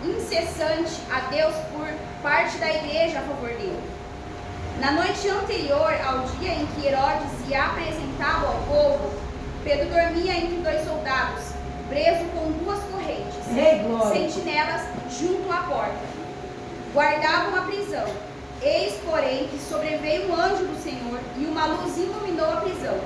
incessante a Deus por parte da igreja a favor dele. Na noite anterior ao dia em que Herodes ia apresentá-lo ao povo, Pedro dormia entre dois soldados, preso com duas correntes, sentinelas junto à porta. Guardavam a prisão. Eis, porém, que sobreveio um anjo do Senhor e uma luz iluminou a prisão.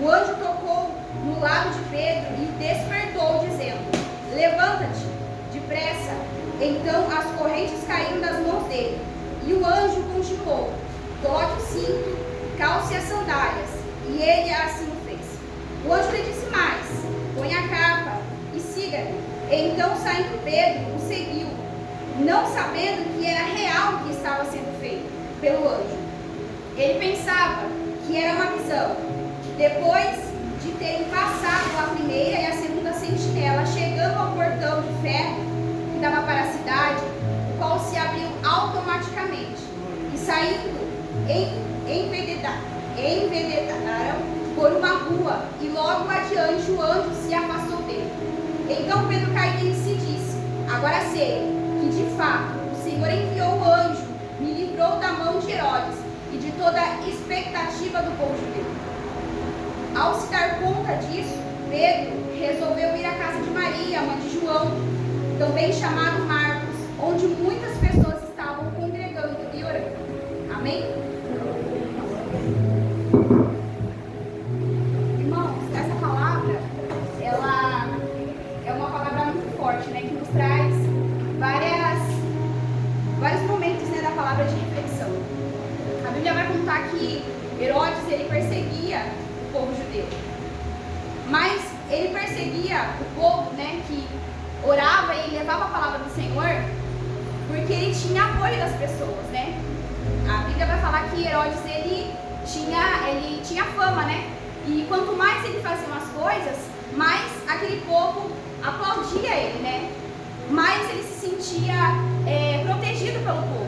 O anjo tocou no lado de Pedro e o despertou, dizendo: levanta-te, depressa. Então as correntes caíram das mãos dele. E o anjo continuou: coloque o cinto, calce as sandálias. E ele assim o fez. O anjo lhe disse mais: põe a capa e siga-me. Então, saindo Pedro, o seguiu, não sabendo que era real o que estava sendo feito pelo anjo. Ele pensava que era uma visão. Depois de terem passado a primeira e a segunda sentinela, chegando ao portão de ferro que dava para a cidade, o qual se abriu automaticamente, e saindo, enveredaram por uma rua, e logo adiante o anjo se afastou dele. Então Pedro caiu em si e disse: agora sei que de fato o Senhor enviou o anjo, me livrou da mão de Herodes e de toda a expectativa do povo judeu. Ao se dar conta disso, Pedro resolveu ir à casa de Maria, mãe de João, também chamado Marcos, onde muitas pessoas estavam congregando e orando. Amém? Irmãos, essa palavra, ela é uma palavra muito forte, né, que nos traz vários momentos, né, da palavra de reflexão. A Bíblia vai contar que Herodes, ele perseguia o povo judeu, mas ele perseguia o povo, né, que orava e levava a palavra do Senhor, porque ele tinha apoio das pessoas, né? A Bíblia vai falar que Herodes, ele tinha fama, né? E quanto mais ele fazia umas coisas, mais aquele povo aplaudia ele, né? Mais ele se sentia protegido pelo povo.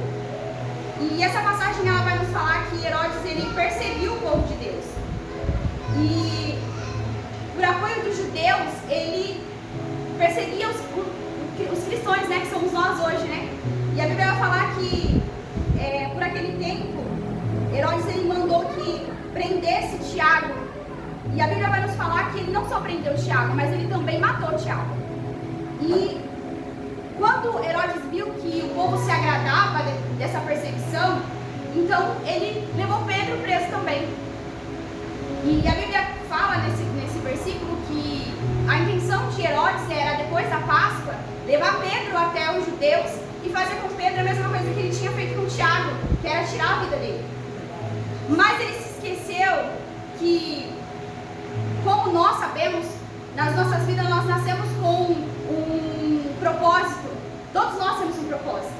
E essa passagem, ela vai nos falar que Herodes, ele perseguiu o povo de Deus. E por apoio dos judeus, ele perseguia os cristãos, né, que somos nós hoje, né? E a Bíblia vai falar que por aquele tempo, Herodes, ele mandou que prendesse Tiago. E a Bíblia vai nos falar que ele não só prendeu Tiago, mas ele também matou Tiago. E quando Herodes viu que o povo se agradava dessa perseguição, então ele levou Pedro preso também. E a Bíblia fala nesse versículo que a intenção de Herodes era, depois da Páscoa, levar Pedro até os judeus e fazer com Pedro a mesma coisa que ele tinha feito com Tiago, que era tirar a vida dele. Mas ele se esqueceu que, como nós sabemos, nas nossas vidas nós nascemos com um propósito. Todos nós temos um propósito.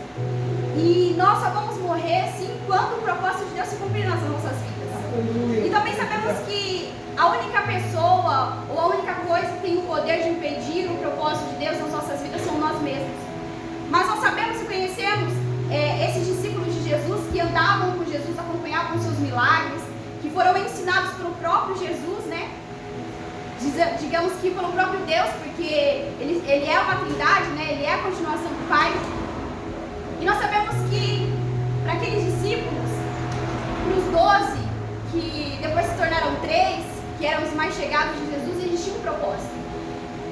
E nós só vamos morrer sim quando o propósito de Deus se cumprir nas nossas vidas. E também sabemos que a única pessoa ou a única coisa que tem o poder de impedir o propósito de Deus nas nossas vidas são nós mesmos. Mas nós sabemos e conhecemos esses discípulos de Jesus que andavam com Jesus, acompanhavam seus milagres, que foram ensinados pelo próprio Jesus, né? Digamos que pelo próprio Deus, porque ele é uma trindade, né? Ele é a continuação do Pai. E nós sabemos que para aqueles discípulos, para os 12, que depois se tornaram 3, que eram os mais chegados de Jesus, eles tinham um propósito.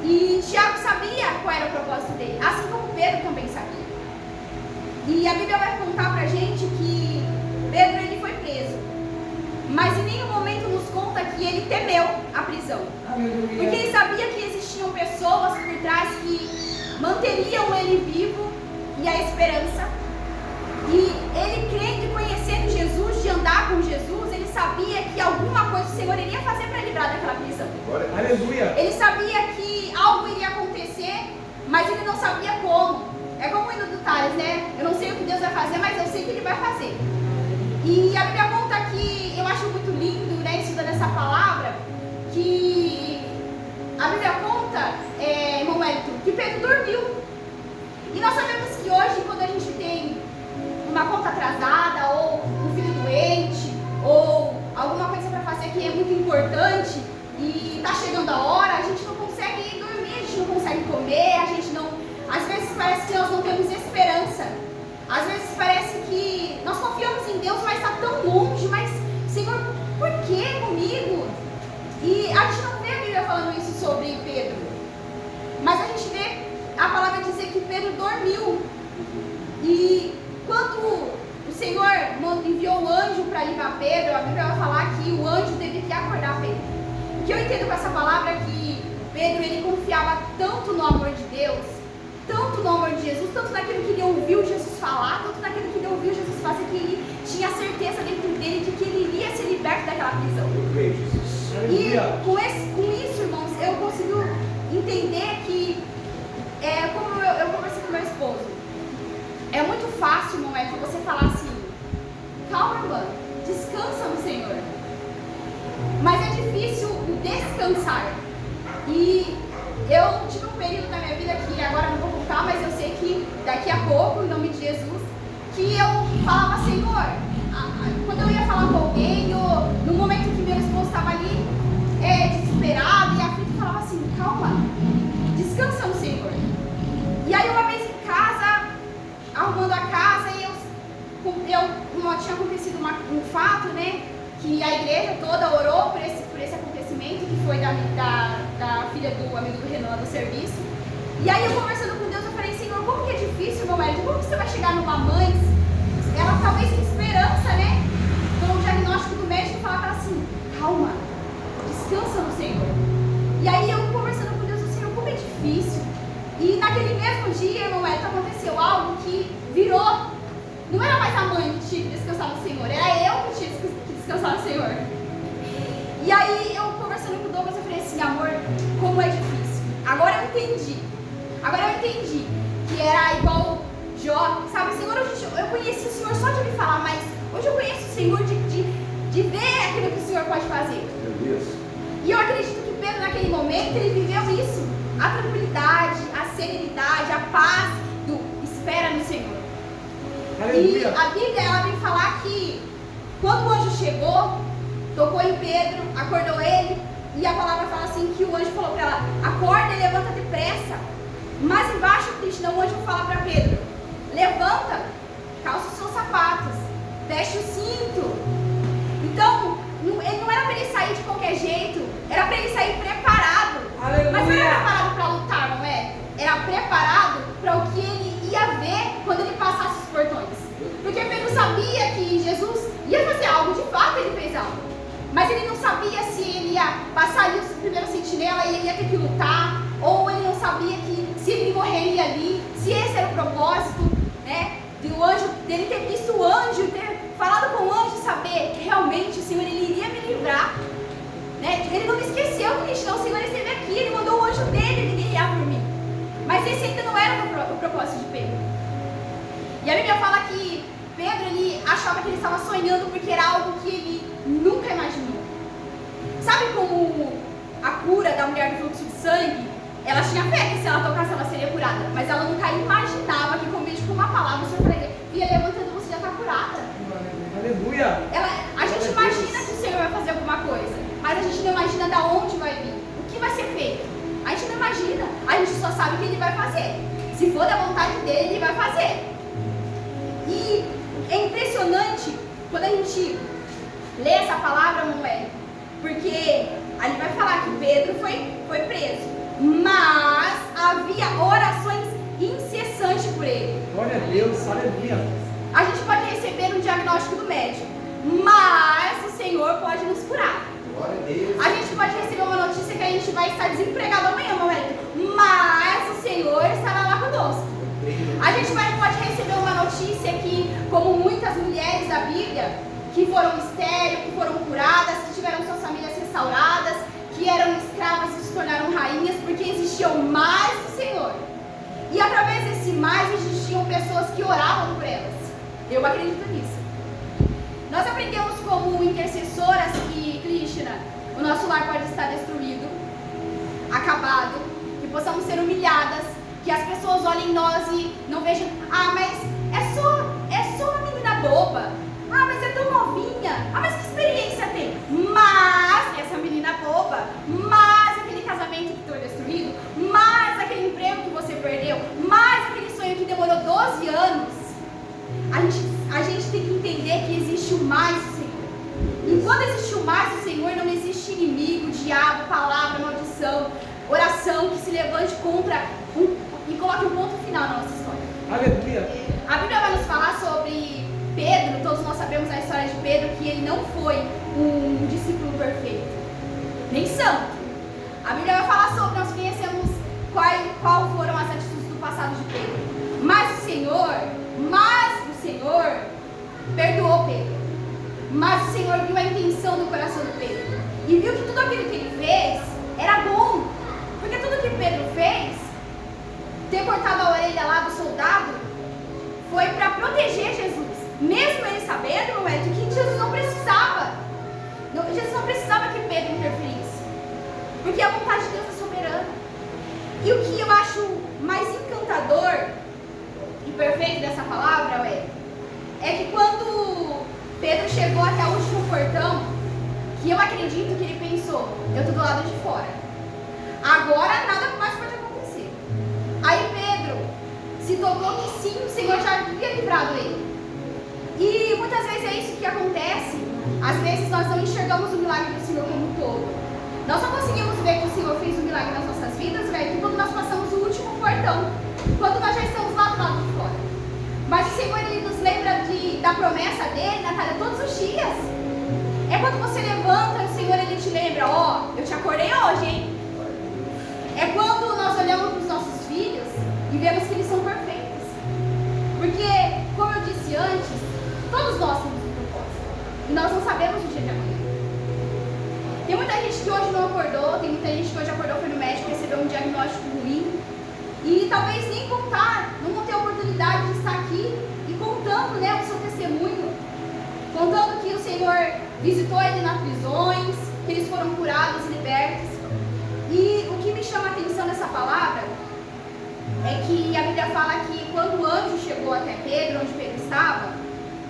E Tiago sabia qual era o propósito dele, assim como Pedro também sabia. E a Bíblia vai contar pra gente que Pedro, ele foi preso, mas em nenhum momento nos conta que ele temeu a prisão. Porque ele sabia que existiam pessoas por trás que manteriam ele vivo e a esperança. E ele, crendo e conhecendo Jesus, de andar com Jesus, ele sabia que alguma coisa o Senhor iria fazer para livrar daquela prisão. Aleluia. Ele sabia que algo iria acontecer, mas ele não sabia como. É como o hino do Thales, né? Eu não sei o que Deus vai fazer, mas eu sei que Ele vai fazer. E a Bíblia conta que, eu acho muito lindo, né, estudando essa palavra, que a Bíblia conta, irmão Wellington, que Pedro dormiu. E nós sabemos que hoje, quando a gente tem uma conta atrasada, ou um filho doente, ou alguma coisa para fazer que é muito importante, e está chegando a hora, a gente não consegue dormir, a gente não consegue comer, a gente não... Às vezes parece que nós não temos dormiu. E quando o Senhor enviou o anjo para livrar Pedro, a Bíblia vai falar que o anjo teve que acordar Pedro. O que eu entendo com essa palavra é que Pedro, ele confiava tanto no amor de Deus, tanto no amor de Jesus, tanto naquilo que ele ouviu Jesus falar, tanto naquilo que ele ouviu Jesus fazer, que ele tinha certeza dentro dele de que ele iria ser liberto daquela prisão. E com isso, irmãos, eu consigo entender que, como eu conversei com meu esposo, é muito fácil, não é, que você falar assim, calma, irmã, descansa no Senhor. Mas é difícil descansar. E eu tive um período na minha vida que agora não vou contar, mas eu sei que daqui a pouco, em nome de Jesus, que eu falava, Senhor, quando eu ia falar com alguém, ou no momento que meu esposo estava ali desesperado e aflito, eu falava assim, calma, descansa no Senhor. E aí uma vez em casa, arrumando a casa, e tinha acontecido um fato, né, que a igreja toda orou por esse acontecimento, que foi da filha do amigo do Renan do serviço. E aí eu conversando com Deus, eu falei, Senhor, como que é difícil, meu marido, como que você vai chegar numa mãe, ela talvez sem esperança, né, com o diagnóstico do médico, e falar para ela assim, calma, descansa no Senhor. E aí eu conversando com Deus, Senhor, como é difícil. E naquele mesmo dia, meu marido, aconteceu algo que virou, não era mais a mãe que tinha que descansar no Senhor, era eu que tinha que descansar no Senhor. E aí eu conversando com o Douglas, eu falei assim, amor, como é difícil. Agora eu entendi que era igual Jó, sabe, Senhor, eu conheci o Senhor só de me falar, mas hoje eu conheço o Senhor de ver aquilo que o Senhor pode fazer. E eu acredito que Pedro naquele momento, ele viveu isso, a tranquilidade, a serenidade, a paz do espera no Senhor. Aleluia. E a Bíblia, ela vem falar que quando o anjo chegou, tocou em Pedro, acordou ele, e a palavra fala assim, que o anjo falou para ela, acorda e levanta depressa. Mas embaixo, Cristo, o anjo fala para Pedro, levanta, calça os seus sapatos, veste o cinto. Então, não era para ele sair de qualquer jeito, era para ele sair preparado. Aleluia. Mas não era preparado para lutar, não é? Era preparado para o que ele ia ver quando ele passasse os portões. Porque Pedro sabia que Jesus ia fazer algo, de fato ele fez algo. Mas ele não sabia se ele ia passar ali o primeiro sentinela e ele ia ter que lutar, ou ele não sabia que se ele morreria ali, se esse era o propósito, né, do anjo, dele ter visto o anjo, ter falado com o anjo, saber que realmente o Senhor ele iria me livrar, né? Ele não me esqueceu, Cristo, não, o Senhor esteve aqui, ele mandou o anjo dele, ele guiar por mim. Mas esse ainda não era o propósito de Pedro. E a Bíblia fala que Pedro, ele achava que ele estava sonhando porque era algo que ele nunca imaginou. Sabe como a cura da mulher do fluxo de sangue, ela tinha fé que se ela tocasse ela seria curada, mas ela nunca imaginava que com uma palavra o Senhor ia levantando, você já está curada. Aleluia. A gente imagina que o Senhor vai fazer alguma coisa, mas a gente não imagina de onde vai vir, o que vai ser feito. A gente não imagina, a gente só sabe o que ele vai fazer. Se for da vontade dele, ele vai fazer. E é impressionante quando a gente lê essa palavra, não é? Porque ali vai falar que Pedro foi preso, mas havia orações incessantes por ele. Glória a Deus, aleluia. A gente pode receber um diagnóstico do médico, mas o Senhor pode nos curar. Glória a Deus. A gente pode receber uma notícia que a gente vai estar desempregado amanhã, meu médico, mas o Senhor estará lá conosco. A gente pode receber uma notícia que, como muitas mulheres da Bíblia, que foram estériles, que foram curadas, que tiveram suas famílias restauradas, que eram escravas e se tornaram rainhas, porque existiam mais do Senhor. E através desse mais existiam pessoas que oravam por elas. Eu acredito nisso. Nós aprendemos como intercessoras que, Krishna, o nosso lar pode estar destruído, acabado, que possamos ser humilhadas, que as pessoas olhem em nós e não vejam, mas é só uma menina boba, mas é tão novinha, mas que experiência tem? Mas essa menina boba, mas aquele casamento que foi destruído, mas aquele emprego que você perdeu, mas aquele sonho que demorou 12 anos, a gente tem que entender que existe o mais do Senhor. E quando existe o mais do Senhor, não existe inimigo, diabo, palavra, maldição, oração que se levante contra e coloque um ponto final final na nossa história. Aleluia. A Bíblia vai nos falar sobre Pedro. Todos nós sabemos a história de Pedro, que ele não foi um discípulo perfeito, nem santo. A Bíblia vai falar sobre, nós conhecemos qual foram as atitudes do passado de Pedro. Mas o Senhor perdoou Pedro. Mas o Senhor viu a intenção do coração de Pedro e viu que tudo aquilo que ele fez era bom. Porque tudo que Pedro fez, ter cortado a orelha lá do soldado, foi para proteger Jesus. Mesmo ele sabendo, que Jesus não precisava. Jesus não precisava que Pedro interferisse. Porque a vontade de Deus é soberana. E o que eu acho mais encantador e perfeito dessa palavra, é que quando Pedro chegou até o último portão, que eu acredito que ele pensou, eu estou do lado de fora. Agora nada mais pode acontecer. Aí Pedro se tocou que sim, o Senhor já havia livrado ele. E muitas vezes é isso que acontece. Às vezes nós não enxergamos o milagre do Senhor como um todo. Nós só conseguimos ver que o Senhor fez um milagre nas nossas vidas, quando nós passamos o último portão, quando nós já estamos lá do lado de fora. Mas o Senhor, ele nos lembra da promessa dele, Natália, todos os dias. É quando você levanta, o Senhor, ele te lembra, eu te acordei hoje, hein? É quando nós olhamos para os nossos filhos e vemos que eles são perfeitos. Porque, como eu disse antes, todos nós temos um propósito. E nós não sabemos o dia de amanhã. Tem muita gente que hoje não acordou, tem muita gente que hoje acordou, foi no médico, recebeu um diagnóstico ruim. E talvez nem contar, não vão ter a oportunidade de estar aqui e contando, o seu testemunho. Contando que o Senhor visitou ele nas prisões, que eles foram curados e libertos. E o que me chama a atenção nessa palavra é que a Bíblia fala que quando o anjo chegou até Pedro, onde Pedro estava,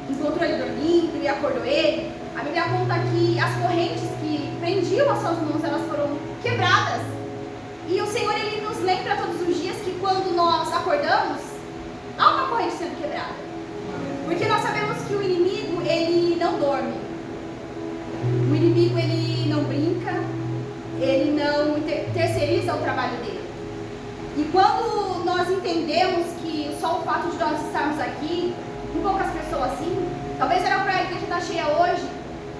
encontrou ele dormindo e acordou ele, a Bíblia conta que as correntes que prendiam as suas mãos, elas foram quebradas. E o Senhor, ele nos lembra todos os dias que quando nós acordamos, há uma corrente sendo quebrada. Porque nós sabemos que o inimigo, ele não dorme. O inimigo, ele não brinca, ele não terceiriza o trabalho dele. E quando nós entendemos que só o fato de nós estarmos aqui, com poucas pessoas assim, talvez era para a igreja estar cheia hoje,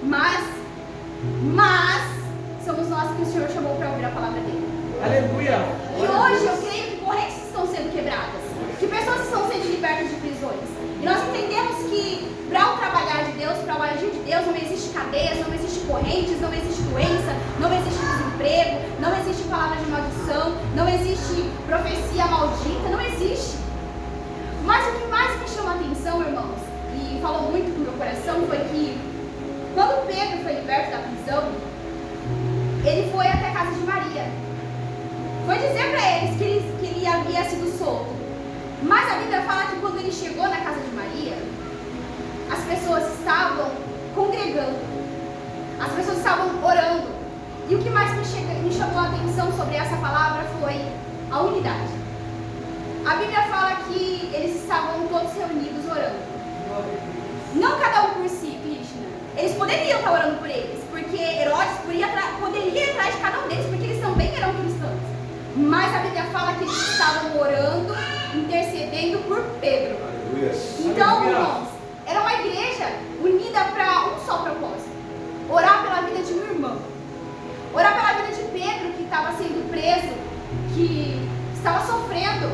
mas somos nós que o Senhor chamou para ouvir a palavra dele. Aleluia. E hoje eu creio que correntes estão sendo quebradas, que pessoas estão sendo libertas de prisões. E nós entendemos que para o trabalhar de Deus, para o agir de Deus, não existe cadeias, não existe correntes, não existe doença, não existe desemprego, não existe palavra de maldição, não existe profecia maldita, não existe. Mas o que mais me chama a atenção, irmãos, e falou muito no meu coração, foi que quando Pedro foi liberto da prisão, ele foi até a casa de Maria. Foi dizer para eles que ele havia sido solto. Mas a Bíblia fala que quando ele chegou na casa de Maria, as pessoas estavam congregando, as pessoas estavam orando. E o que mais me chamou a atenção sobre essa palavra foi a unidade. A Bíblia fala que eles estavam todos reunidos orando. Não cada um por si, Krishna. Eles poderiam estar orando por eles, porque Herodes poderia ir atrás de cada um deles, porque eles também eram cristãos. Mas a Bíblia fala que eles estavam orando, intercedendo por Pedro. Então, irmãos, era uma igreja unida para um só propósito: orar pela vida de um irmão, orar pela vida de Pedro, que estava sendo preso, que estava sofrendo,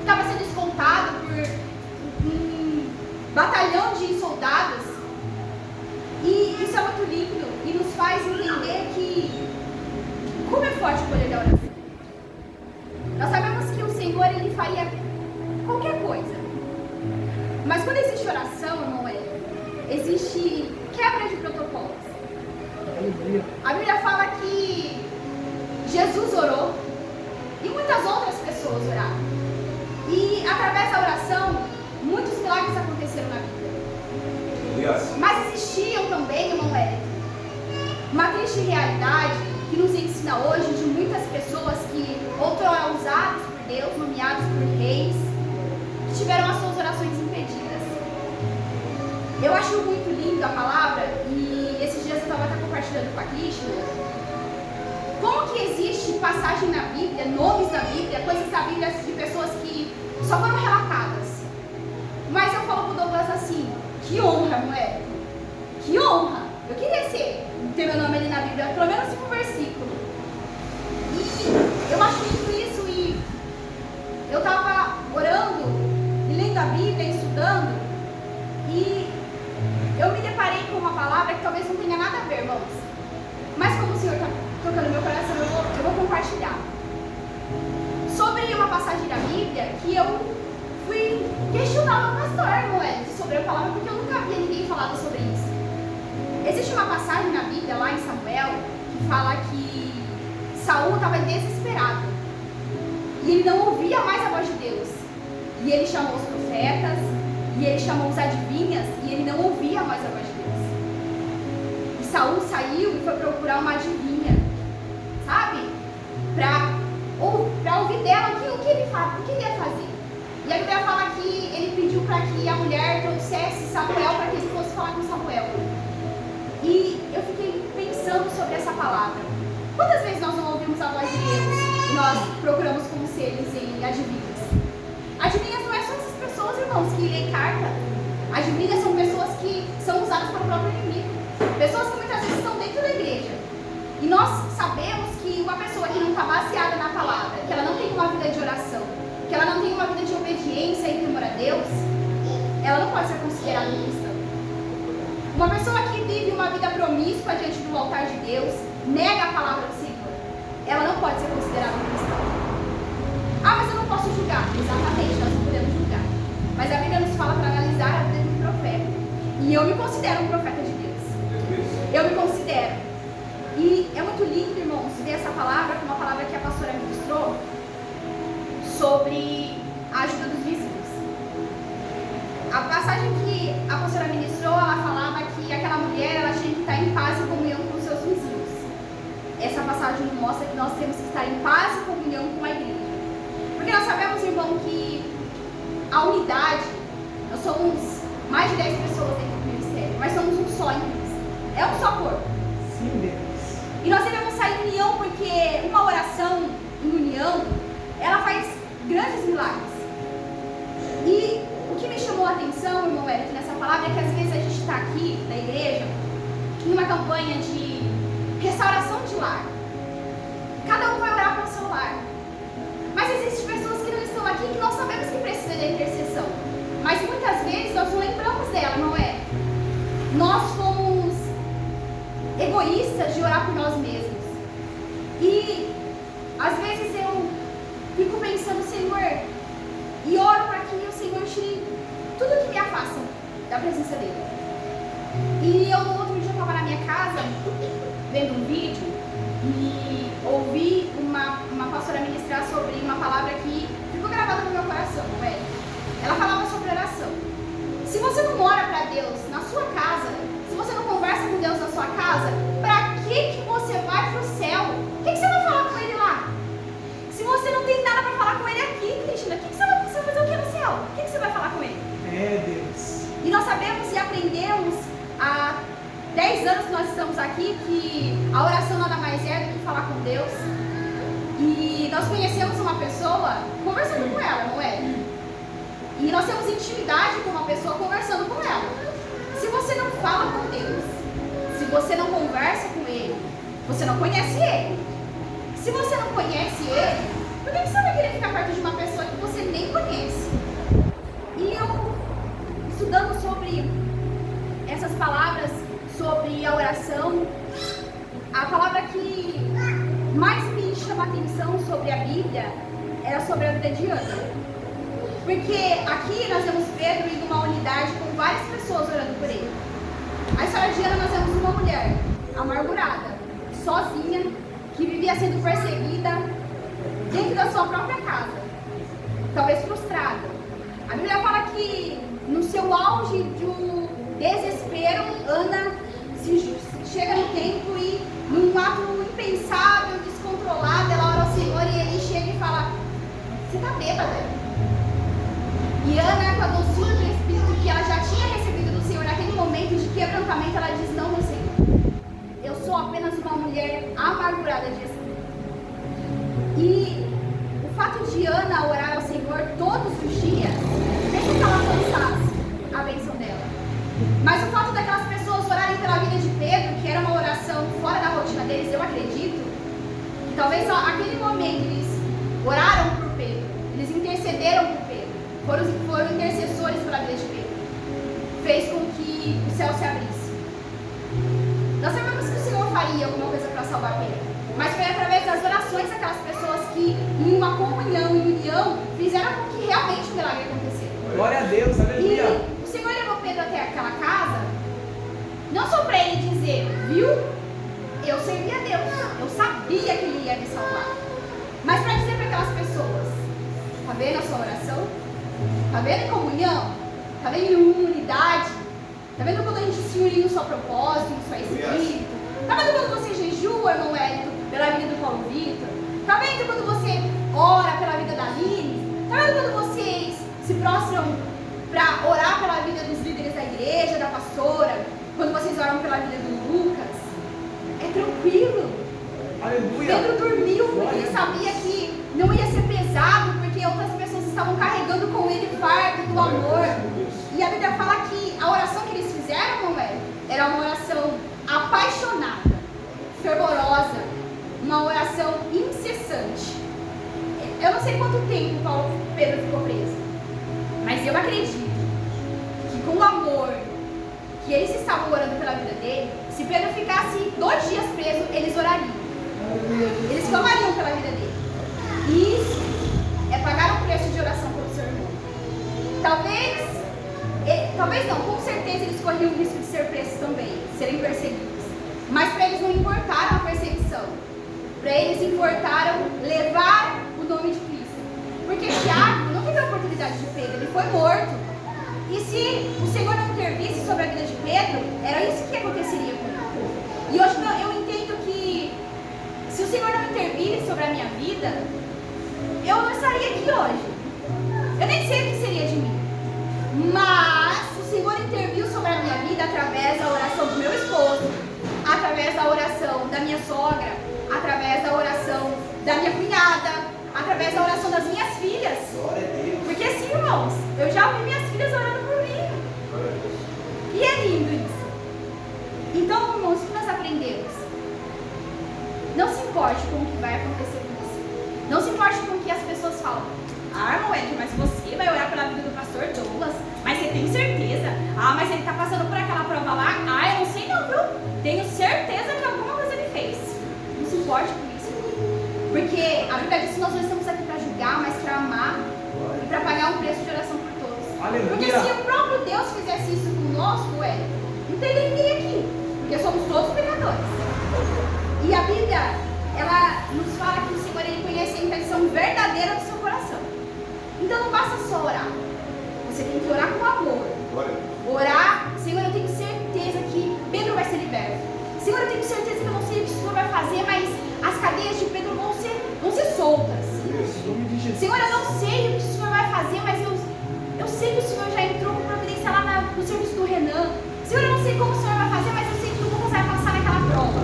estava sendo escoltado por um batalhão de soldados. E isso é muito lindo e nos faz entender que como é forte o poder da oração. Nós sabemos que o Senhor, ele faria qualquer coisa. Mas quando existe oração, irmão, existe quebra de protocolos. A Bíblia fala que Jesus orou e muitas outras pessoas oraram. E através da oração, muitos milagres aconteceram na vida. Mas existiam também, irmão Wellington, uma triste realidade que nos ensina hoje de muitas pessoas que outrora usadas por Deus, nomeados por reis, que tiveram as suas orações impedidas. Eu acho muito lindo a palavra, e esses dias eu estava até compartilhando com a Krishna, como que existe passagem na Bíblia, nomes da Bíblia, coisas da Bíblia de pessoas que só foram relatadas. Mas eu falo pro Douglas assim, que honra, não é? Que honra! Eu queria ter meu nome ali na Bíblia, pelo menos um versículo. E eu acho muito isso, e eu estava orando e lendo a Bíblia, estudando, e eu me deparei com uma palavra que talvez não tenha nada a ver, irmãos. Mas como o Senhor está tocando no meu coração, eu vou compartilhar. Sobre uma passagem da Bíblia que eu fui questionar o pastor Noel sobre a palavra, porque eu nunca havia ninguém falado sobre isso. Existe uma passagem na Bíblia, lá em Samuel, que fala que Saul estava desesperado. E ele não ouvia mais a voz de Deus. E ele chamou os profetas, e ele chamou os adivinhas, e ele não ouvia mais a voz de Deus. E Saul saiu e foi procurar uma adivinha, sabe? Para ouvir dela o que ele ia fazer. E a Bíblia fala que ele pediu para que a mulher trouxesse Samuel para que ele fosse falar com Samuel. E eu fiquei pensando sobre essa palavra. Quantas vezes nós não ouvimos a voz de Deus e nós procuramos conselhos em adivinhas? Adivinhas não é só essas pessoas, irmãos, que lêem carta. Adivinhas são pessoas que são usadas pelo próprio inimigo. Pessoas que muitas vezes estão dentro da igreja. E nós sabemos que uma pessoa que não está baseada na palavra, que ela não tem uma vida de oração, que ela não tem uma vida de obediência e temor a Deus, ela não pode ser considerada um cristão. Uma pessoa que vive uma vida promíscua diante do altar de Deus, nega a palavra do Senhor, ela não pode ser considerada um cristão. Ah, mas eu não posso julgar. Exatamente, nós não podemos julgar. Mas a Bíblia nos fala para analisar a vida de um profeta. E eu me considero um profeta de Deus. Eu me considero. E é muito lindo, irmãos, ver essa palavra, como a palavra que a pastora ministrou, sobre a ajuda dos vizinhos. A passagem que a pastora ministrou, ela falava que aquela mulher, ela tinha que estar em paz e comunhão com os seus vizinhos. Essa passagem mostra que nós temos que estar em paz e comunhão com a igreja. Porque nós sabemos, irmão, que a unidade, nós somos mais de 10 pessoas dentro do ministério, mas somos um só em Cristo. É um só corpo. Sim, Deus. E nós devemos sair em união, porque uma oração em união, ela faz grandes milagres. E o que me chamou a atenção, irmão Eric, nessa palavra é que às vezes a gente está aqui na igreja, numa campanha de restauração de lar. Cada um vai orar pelo seu lar. Mas existem pessoas que não estão aqui que nós sabemos que precisam da intercessão. Mas muitas vezes nós não lembramos dela, não é? Nós fomos egoístas de orar por nós mesmos. E às vezes eu fico pensando, Senhor, e oro para que o Senhor tire tudo que me afasta da presença dele. E eu no outro dia estava na minha casa vendo um vídeo e ouvi uma pastora ministrar sobre uma palavra que ficou gravada no meu coração, não é? Ela falava sobre oração. Se você não ora para Deus na sua casa, se você não conversa com Deus na sua casa, para que você vai para o céu? O que você vai falar com Ele lá? Se você não tem nada para falar com Ele aqui, Cristina, você vai fazer o que no céu? O que você vai falar com Ele? É, Deus. E nós sabemos e aprendemos há 10 anos que nós estamos aqui que a oração nada mais é do que falar com Deus. E nós conhecemos uma pessoa conversando com ela, não é? E nós temos intimidade com uma pessoa conversando com ela. Se você não fala com Deus, se você não conversa com Ele, você não conhece Ele. Se você não conhece Ele, por que você vai querer ficar perto de uma pessoa que você nem conhece? E eu, estudando sobre essas palavras, sobre a oração, a palavra que mais me chama a atenção sobre a Bíblia era sobre a vida de Ana. Porque aqui nós vemos Pedro em uma unidade com várias pessoas orando por ele. A história de Ana, nós vemos uma mulher amargurada, sozinha, que vivia sendo perseguida dentro da sua própria casa, talvez frustrada. A Bíblia fala que no seu auge do desespero, Ana chega no templo e num ato impensável, descontrolado, ela ora ao Senhor e ele chega e fala: você tá bêbada? E Ana, com a doçura do Espírito que ela já tinha recebido do Senhor naquele momento de quebrantamento, ela diz: não, meu Senhor, eu sou apenas uma mulher amargurada de espírito. E o fato de Ana orar ao Senhor todos os dias, mesmo que ela alcançasse a bênção dela. Mas o fato daquelas pessoas orarem pela vida de Pedro, que era uma oração fora da rotina deles, eu acredito que talvez só aquele momento eles oraram por Pedro, eles intercederam por Pedro, foram intercessores pela vida de Pedro, fez com que o céu se abrisse. Nós sabemos que o Senhor faria alguma coisa para salvar Pedro, mas foi através das orações daquelas pessoas que, em uma comunhão, em união, fizeram com que realmente o milagre acontecesse. Glória a Deus, aleluia. E o Senhor levou Pedro até aquela casa, não só para ele dizer, viu, eu servi a Deus, eu sabia que Ele ia me salvar, mas para dizer para aquelas pessoas, tá vendo a sua oração? Tá vendo em comunhão? Tá vendo em unidade? Tá vendo quando a gente se une no seu propósito, no seu espírito? Tá vendo quando você jejua, irmão Hélito, pela vida do Paulo Vitor? Tá vendo quando você ora pela vida da Aline? Tá vendo quando vocês se prostram para orar pela vida dos líderes da igreja, da pastora? Quando vocês oram pela vida do Lucas? É tranquilo. Aleluia. Pedro dormiu porque ele sabia que não ia ser pesado, porque outras pessoas estavam carregando com ele o fardo do amor. E a Bíblia fala que a oração que eles fizeram, não é? Era uma oração apaixonada, fervorosa, uma oração incessante. Eu não sei quanto tempo Pedro ficou preso, mas eu acredito que com o amor que eles estavam orando pela vida dele, se Pedro ficasse 2 dias preso, eles orariam. Eles clamariam pela vida dele. E isso é pagar um preço de oração pelo seu irmão. Talvez não, com certeza eles corriam o risco de ser presos também, serem perseguidos. Mas para eles não importaram a perseguição. Para eles importaram levar o nome de Cristo. Porque Tiago não teve a oportunidade de Pedro, ele foi morto. E se o Senhor não intervisse sobre a vida de Pedro, era isso que aconteceria com ele. E hoje eu entendo que se o Senhor não intervir sobre a minha vida, eu não estaria aqui hoje. Eu nem sei o que seria de mim. Mas o Senhor interviu sobre a minha vida através da oração do meu esposo, através da oração da minha sogra, através da oração da minha cunhada, através da oração das minhas filhas. Porque assim, irmãos, eu já ouvi minhas filhas orando por mim. E é lindo isso. Então, irmãos, o que nós aprendemos? Não se importe com o que vai acontecer com você. Não se importe com o que as pessoas falam. Ah, irmão Ed, mas você vai orar pela vida do pastor Douglas? Mas você tem certeza? Ah, mas ele está passando por aquela prova lá? Ah, eu não sei não, viu? Tenho certeza que alguma coisa ele fez. Não se importe com isso. Porque a Bíblia diz que nós não estamos aqui para julgar, mas para amar e para pagar um preço de oração por todos. Aleluia. Porque se o próprio Deus fizesse isso conosco, não teria ninguém aqui. Porque somos todos pecadores. E a Bíblia, ela nos fala que o Senhor, Ele conhece a intenção verdadeira do seu coração. Então não basta só orar. Você tem que orar com amor. Orar, Senhor, eu tenho certeza que Pedro vai ser liberto. Senhor, eu tenho certeza que eu não sei o que o Senhor vai fazer, mas as cadeias de Pedro vão ser soltas. Senhor, eu não sei o que o Senhor vai fazer, mas eu sei que o Senhor já entrou com providência lá no serviço do Renan. Senhor, eu não sei como o Senhor vai fazer, mas eu sei que o Lucas vai passar naquela prova.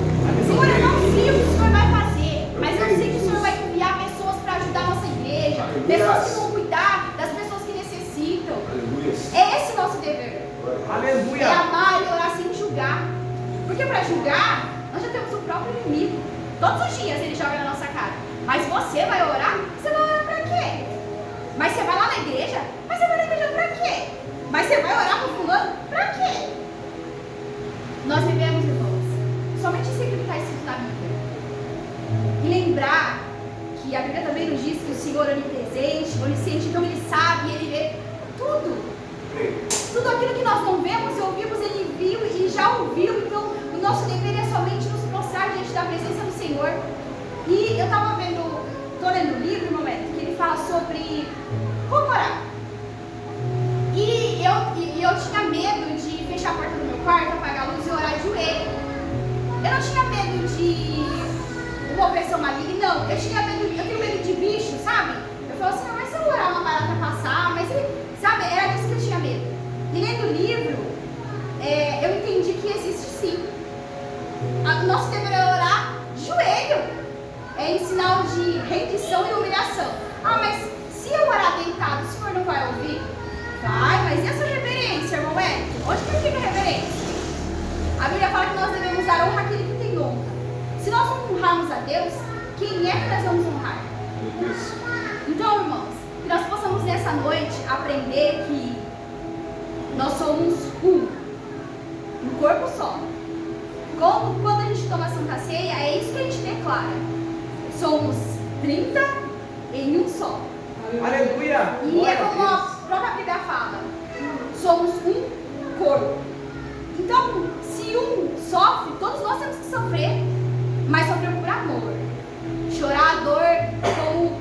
Senhor, eu não sei o que o Senhor vai fazer, mas eu sei que o Senhor vai enviar pessoas para ajudar a nossa igreja, pessoas que vão cuidar das pessoas que necessitam. É esse o nosso dever. Aleluia. É amar e orar sem julgar. Porque para julgar, nós já temos o próprio inimigo. Todos os dias ele joga na nossa cara. Mas você vai orar? Você vai orar para quê? Mas você vai lá na igreja? Mas você vai na igreja para quê? Mas você vai orar para fulano? Para quê? Nós vivemos, irmãos, somente seguir o que está escrito na Bíblia. E lembrar que a Bíblia também nos diz que o Senhor é onipresente, onisciente, então Ele sabe, Ele vê tudo. Tudo aquilo que nós não vemos e ouvimos, Ele viu e já ouviu. Então, o nosso dever é somente nos prostrar diante da presença do Senhor. E eu estava estou lendo um livro, no momento, que ele fala sobre como orar. E eu tinha medo de fechar a porta do meu quarto, apagar a luz e orar de joelho. Eu não tinha medo de uma opressão maligna, não. Eu tenho medo de bicho, sabe? Eu falo assim, mas se eu orar uma barata passar, mas sabe, era disso que eu tinha medo. E lendo o livro, eu entendi que existe sim. O nosso dever é orar de joelho. É em sinal de rendição e humilhação. Ah, mas Mas e a sua reverência, irmão Wellington? Onde que fica a reverência? A Bíblia fala que nós devemos dar honra àquele que tem honra. Se nós não honrarmos a Deus, quem é que nós vamos honrar? Então, irmãos, que nós possamos nessa noite aprender que nós somos um corpo só. Quando a gente toma a Santa Ceia, é isso que a gente declara. Somos 30 em um só. Aleluia! E é como a própria Bíblia fala, somos um corpo. Então, se um sofre, todos nós temos que sofrer, mas sofrer por amor. Chorar a dor como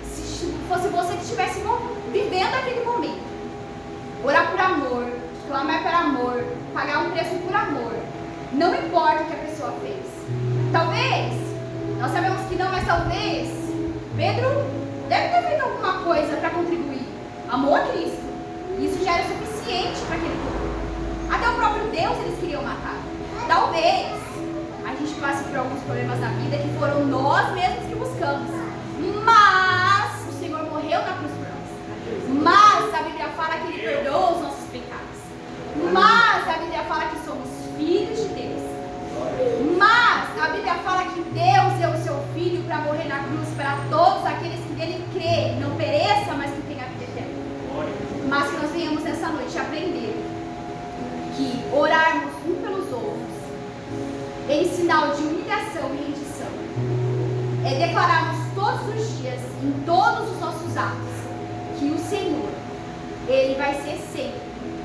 se fosse você que estivesse vivendo aquele momento. Orar por amor, clamar por amor, pagar um preço por amor. Não importa o que a pessoa fez. Talvez, nós sabemos que não, mas talvez Pedro deve ter feito alguma coisa para contribuir. Amou a Cristo. Isso já era suficiente para aquele povo. Até o próprio Deus eles queriam matar. Talvez a gente passe por alguns problemas na vida que foram nós mesmos que buscamos. Mas o Senhor morreu na cruz por nós. Mas a Bíblia fala que Ele perdoa os nossos pecados. Mas a Bíblia fala que somos filhos de Deus. Mas a Bíblia fala que Deus deu o seu Filho para morrer na cruz para todos aqueles que nele crê, não pereça, mas que tenha a vida eterna. Mas que nós venhamos nessa noite aprender que orarmos um pelos outros em sinal de humilhação e rendição é declararmos todos os dias, em todos os nossos atos, que o Senhor, Ele vai ser sempre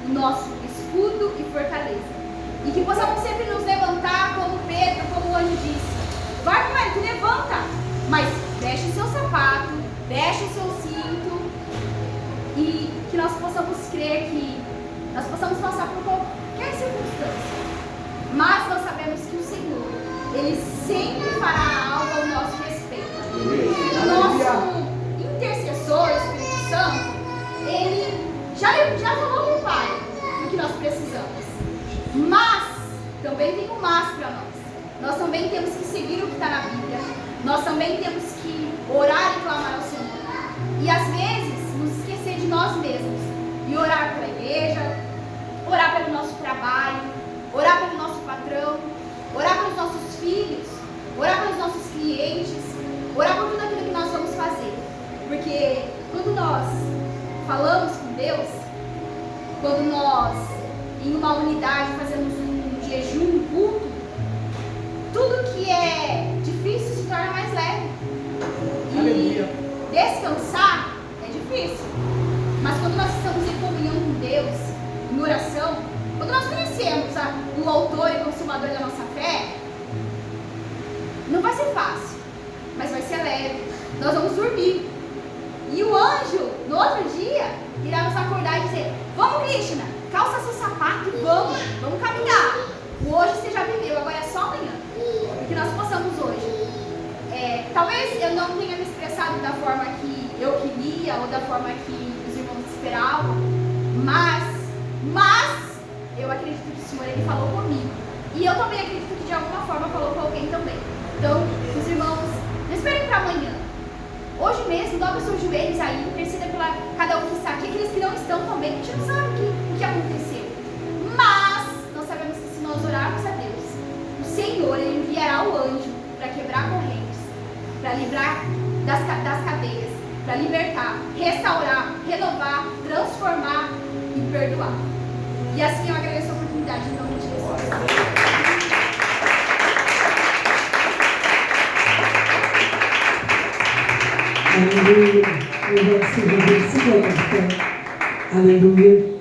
o nosso escudo e fortaleza. E que possamos sempre nos levantar como Pedro, como o anjo disse. Vai, moleque, levanta, mas veste o seu sapato, veste o seu cinto, e que nós possamos crer que nós possamos passar por qualquer circunstância. Mas nós sabemos que o Senhor, Ele sempre fará algo ao nosso respeito. O nosso intercessor, o Espírito Santo, Ele já falou com o Pai o que nós precisamos. Mas também tem um mas para nós. Nós também temos que seguir o que está na Bíblia. Nós também temos que orar e clamar ao Senhor. E às vezes nos esquecer de nós mesmos e orar pela igreja, orar pelo nosso trabalho, orar pelo nosso patrão, orar pelos nossos filhos, orar pelos nossos clientes, orar por tudo aquilo que nós vamos fazer. Porque quando nós falamos com Deus, quando nós, em uma unidade, fazemos um jejum, um culto, tudo que é difícil se torna mais leve. E descansar é difícil. Mas quando nós estamos em comunhão com Deus, em oração, quando nós conhecemos o autor e consumador da nossa fé, não vai ser fácil, mas vai ser leve. Nós vamos dormir. E o anjo, no outro dia, irá nos acordar e dizer: vamos, Krishna, calça seu sapato e vamos caminhar. O hoje você já viveu, agora é só amanhã. Que nós possamos hoje. Talvez eu não tenha me expressado da forma que eu queria ou da forma que os irmãos esperavam, mas eu acredito que o Senhor, Ele falou comigo. E eu também acredito que de alguma forma falou com alguém também. Então, os irmãos, não esperem para amanhã. Hoje mesmo, dobre seus joelhos aí, interceda pela cada um que está aqui, aqueles que não estão também, a gente não sabe o que aconteceu. Mas nós sabemos que se nós orarmos a Deus, o Senhor, Ele enviará o anjo para quebrar correntes, para livrar das cadeias, para libertar, restaurar, renovar, transformar e perdoar. E assim eu agradeço a oportunidade em nome de Jesus. Aleluia. Louvado seja Deus. Se coloca. Aleluia.